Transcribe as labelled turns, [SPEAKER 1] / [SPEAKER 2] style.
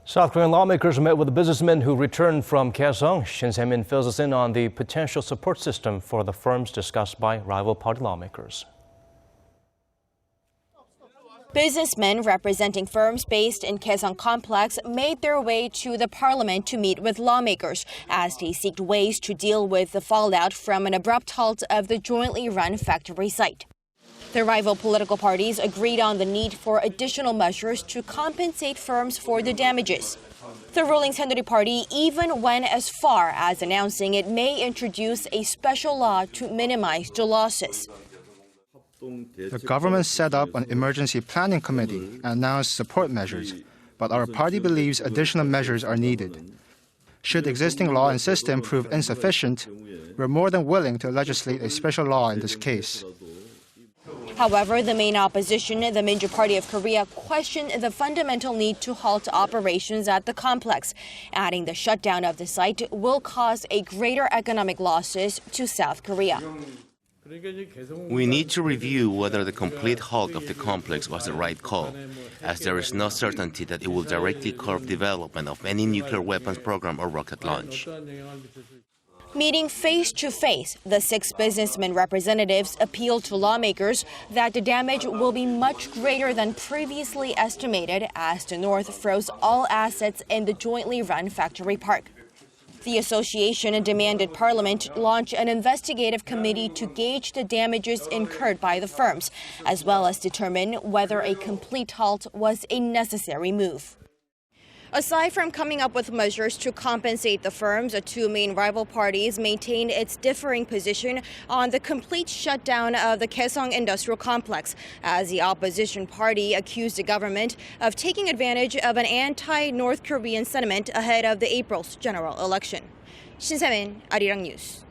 [SPEAKER 1] South Korean lawmakers met with the businessmen who returned from Kaesong. Shin Se fills us in on the potential support system for the firms discussed by rival party lawmakers.
[SPEAKER 2] Businessmen representing firms based in Kaesong Complex made their way to the parliament to meet with lawmakers as they seek ways to deal with the fallout from an abrupt halt of the jointly run factory site. The rival political parties agreed on the need for additional measures to compensate firms for the damages. The ruling Saenuri Party even went as far as announcing it may introduce a special law to minimize the losses.
[SPEAKER 3] The government set up an emergency planning committee and announced support measures, but our party believes additional measures are needed. Should existing law and system prove insufficient, we're more than willing to legislate a special law in this case.
[SPEAKER 2] However, the main opposition, the Minjoo Party of Korea, questioned the fundamental need to halt operations at the complex, adding the shutdown of the site will cause a greater economic losses to South Korea.
[SPEAKER 4] We need to review whether the complete halt of the complex was the right call, as there is no certainty that it will directly curb development of any nuclear weapons program or rocket launch.
[SPEAKER 2] Meeting face-to-face, the 6 businessmen representatives appealed to lawmakers that the damage will be much greater than previously estimated as the North froze all assets in the jointly run factory park. The association demanded Parliament launch an investigative committee to gauge the damages incurred by the firms, as well as determine whether a complete halt was a necessary move. Aside from coming up with measures to compensate the firms, the 2 main rival parties maintained its differing position on the complete shutdown of the Kaesong Industrial Complex, as the opposition party accused the government of taking advantage of an anti-North Korean sentiment ahead of the April's general election. Shin Se, Arirang News.